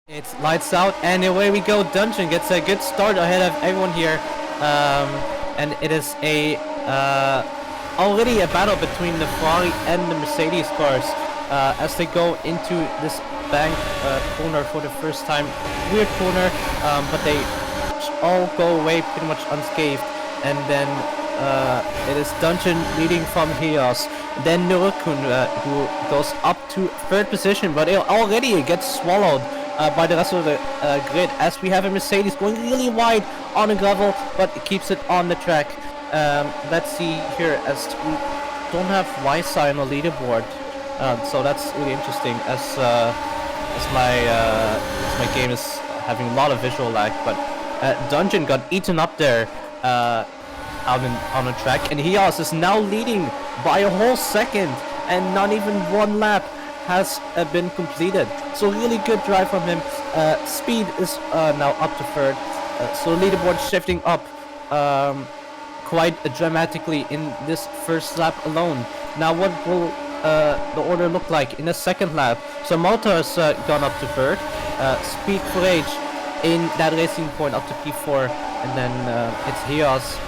It's lights out, and away we go. Dungeon gets a good start ahead of everyone here, and it is a already a battle between the Ferrari and the Mercedes cars as they go into this bank corner for the first time. Weird corner, but they all go away pretty much unscathed, and then it is Dungeon leading from Heos. Then Nurukun, who goes up to third position, but already it gets swallowed by the rest of the grid, as we have a Mercedes going really wide on the gravel, but it keeps it on the track. Let's see here, as we don't have Wysa on the leaderboard, so that's really interesting, as my game is having a lot of visual lag. But Dungeon got eaten up there on the track, and Heos is now leading by a whole second, and not even one lap has been completed. So really good drive from him. Speed is now up to third. So leaderboard shifting up quite dramatically in this first lap alone. Now what will the order look like in the second lap? So Moto has gone up to third. Speed for Age in that racing point up to P4. And then it's Heos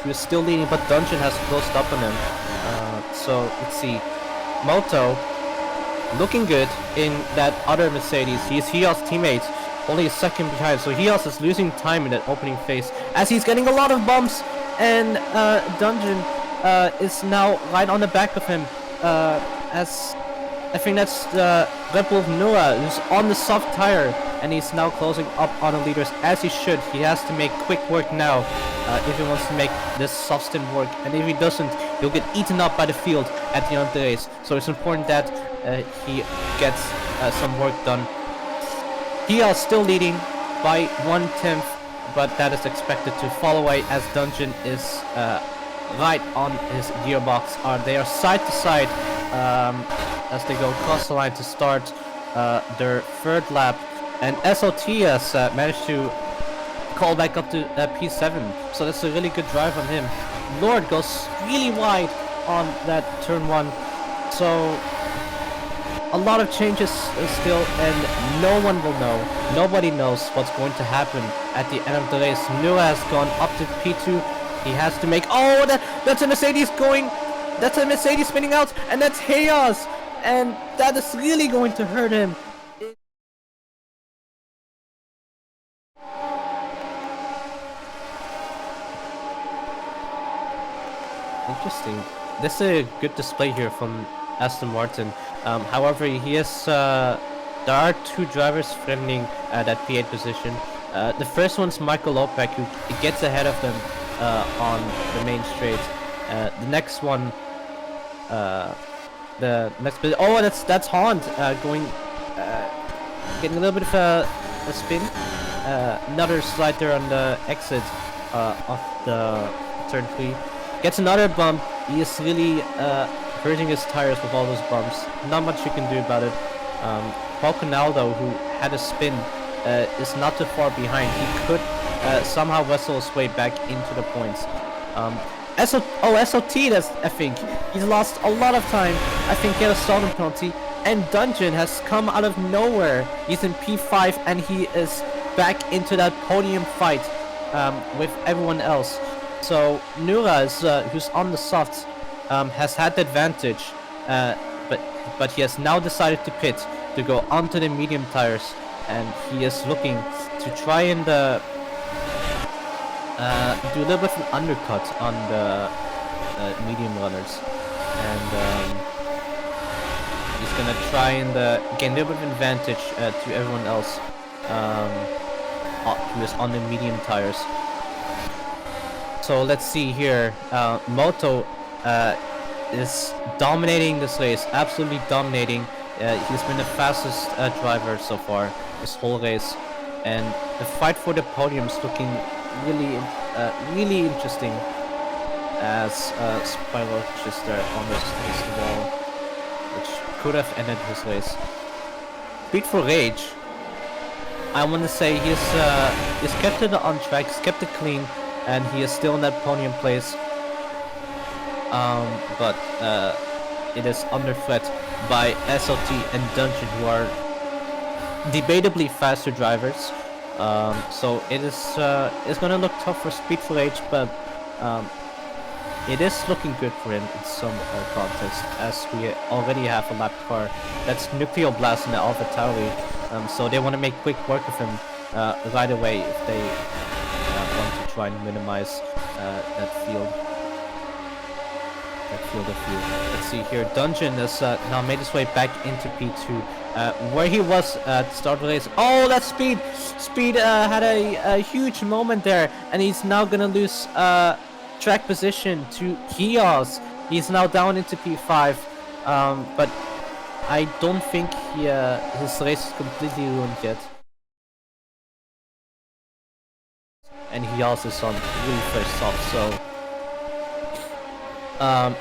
who is still leading, but Dungeon has closed up on him. So let's see. Moto looking good in that other Mercedes. He's Heos' teammate, only a second behind. So Heos is losing time in that opening phase as he's getting a lot of bumps, and Dungeon is now right on the back of him. As I think that's the Red Bull Noah, who's on the soft tire, and he's now closing up on the leaders as he should. He has to make quick work now if he wants to make this soft stint work, and if he doesn't, he'll get eaten up by the field at the end of the race. So it's important that he gets some work done. He is still leading by 1/10, but that is expected to fall away as Dungeon is right on his gearbox. They are side to side as they go across the line to start their third lap, and SOT has managed to call back up to P7, so that's a really good drive on him. Lord goes really wide on that turn 1, so a lot of changes still, and no one will know. Nobody knows what's going to happen at the end of the race. Nura has gone up to P2. He has to make... Oh, that's a Mercedes going... That's a Mercedes spinning out, and that's Heos! And that is really going to hurt him. Interesting. This is a good display here from Aston Martin. However, he is, there are two drivers threatening that P8 position. The first one's Michael Lopek, who gets ahead of them on the main straight. The next one, that's Hond going, getting a little bit of a spin. Another slide there on the exit of the turn 3. Gets another bump. He is really hurting his tires with all those bumps. Not much you can do about it. Paul Canaldo, who had a spin, is not too far behind. He could somehow wrestle his way back into the points. SOT, I think. He's lost a lot of time. I think he had a stalling penalty. And Dungeon has come out of nowhere. He's in P5, and he is back into that podium fight with everyone else. So Nura is, who's on the softs, has had the advantage, but he has now decided to pit to go onto the medium tires, and he is looking to try and do a little bit of an undercut on the medium runners, and he's gonna try and gain a little bit of advantage to everyone else who is on the medium tires. So let's see here. Moto is dominating this race, absolutely dominating. He's been the fastest driver so far this whole race, and the fight for the podium is looking really interesting as Spyro just almost missed the wall, which could have ended his race. Beat for Rage, I want to say he's kept it on track, he's kept it clean, and he is still in that podium place. But it is under threat by SLT and Dungeon, who are debatably faster drivers. So it's gonna look tough for Speed for Age, but it is looking good for him in some contests, as we already have a lap car that's Nuclear Blast in the AlphaTauri. So they want to make quick work of him right away if they want to try and minimize that field of view. Let's see here. Dungeon has now made his way back into P2, where he was at the start of the race. Oh, that's Speed! Speed had a huge moment there, and he's now gonna lose track position to Kios. He's now down into P5, but I don't think his race is completely ruined yet. And he also is on really first off, so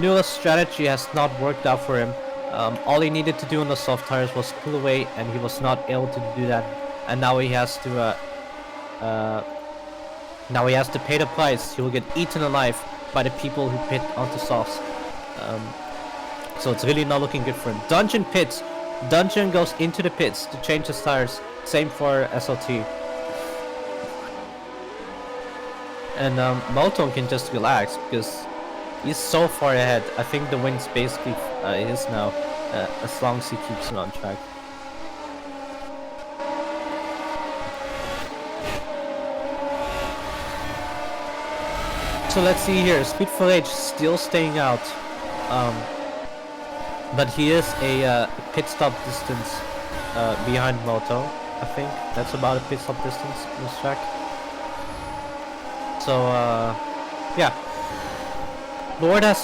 Nula's strategy has not worked out for him. All he needed to do on the soft tires was pull away, and he was not able to do that. And now he has to pay the price. He will get eaten alive by the people who pit onto softs. So it's really not looking good for him. Dungeon pits. Dungeon goes into the pits to change his tires. Same for SLT. And Moton can just relax because he's so far ahead. I think the win's basically his now, as long as he keeps it on track. So let's see here. Speed for Age still staying out, but he is a pit stop distance behind Moto. I think that's about a pit stop distance on this track. So yeah. Lord has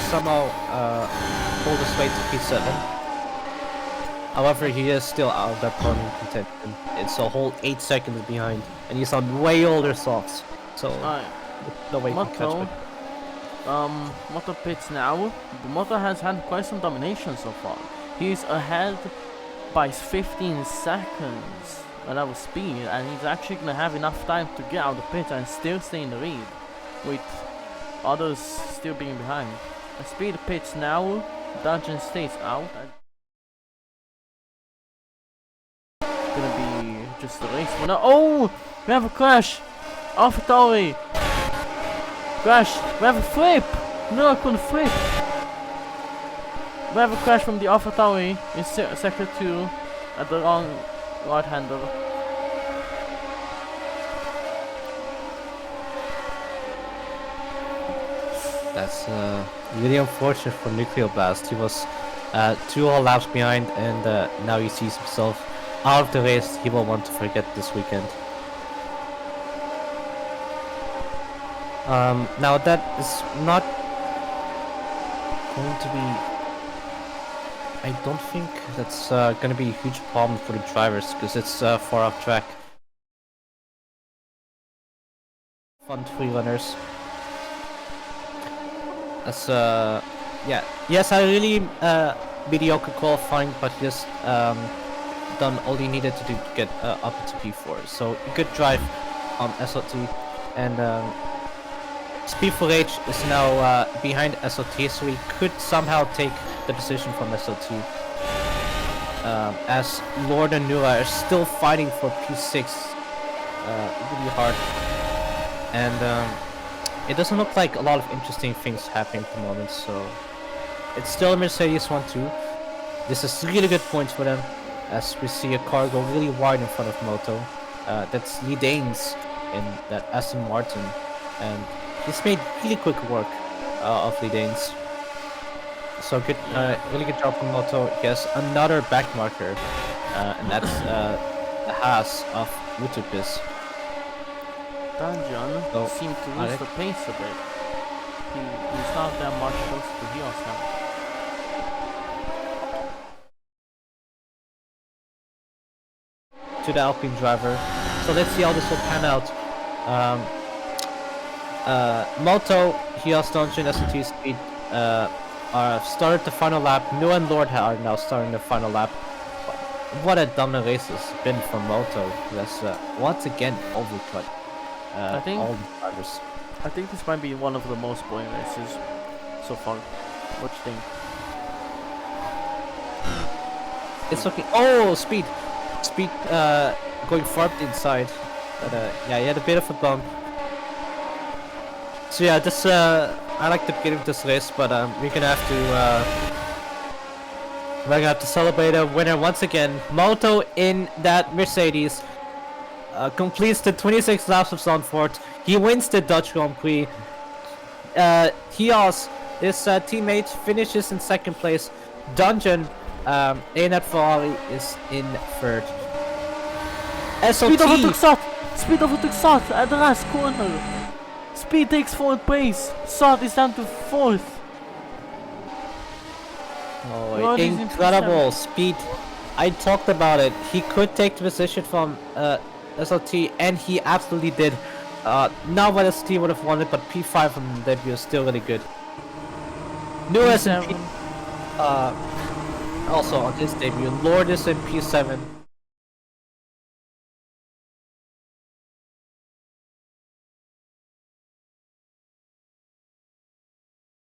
somehow pulled his way to P7. However, he is still out of that podium contention. It's a whole 8 seconds behind, and he's on way older softs. So no way he can catch it. Moto pits now. Moto has had quite some domination so far. He's ahead by 15 seconds at our speed, and he's actually gonna have enough time to get out of the pit and still stay in the lead, with others still being behind. Speed pits now. Dungeon stays out. Gonna be just a race winner. Oh, we have a crash. AlphaTauri. Crash. We have a flip. No, I couldn't flip. We have a crash from the AlphaTauri in sector 2 at the wrong right handle. That's really unfortunate for Nuclear Blast. He was 2 whole laps behind, and now he sees himself out of the race. He will want to forget this weekend. Now that is not going to be... I don't think that's going to be a huge problem for the drivers, because it's far off track. Fun 3 runners. That's yeah. Yes, I really mediocre qualifying, but just done all he needed to do to get up to P4. So good drive on SLT, and Speed for Age is now behind SLT, so he could somehow take the position from SLT. As Lord and Nura are still fighting for P6 really hard, and it doesn't look like a lot of interesting things happening at the moment, so it's still a Mercedes 1-2. This is really good points for them, as we see a car go really wide in front of Moto. That's Lee Danes in that Aston Martin, and he's made really quick work of Lee Danes. So good, really good job from Moto. He has another back marker, and that's the Haas of Utopis. Dungeon seemed to lose the pace a bit. He's not that much closer to Hios now. To the Alpine driver. So let's see how this will pan out. Moto, Hios, Dungeon, SLT, Speed are started the final lap. Nu and Lord are now starting the final lap. What a dominant race it's been for Moto. That's once again overcut. I think all the drivers. I think this might be one of the most boring races so far. What do you think? It's okay. Oh, Speed! Speed going far up the inside. But yeah, he had a bit of a bump. So yeah, this I like the beginning of this race, but we're gonna have to celebrate a winner once again. Moto in that Mercedes completes the 26 laps of Zandvoort. He wins the Dutch Grand Prix. His teammate finishes in second place. Dungeon in that Ferrari is in third. Speed overtook SLT. Speed overtook Sot at the last corner. Speed takes fourth place. Sot is down to fourth. Oh, Road is in incredible speed. I talked about it. He could take the position from SLT, and he absolutely did. Not what SLT would have wanted, but P5 from the debut is still really good. New S&P P7. also on his debut. Lourdes in P7.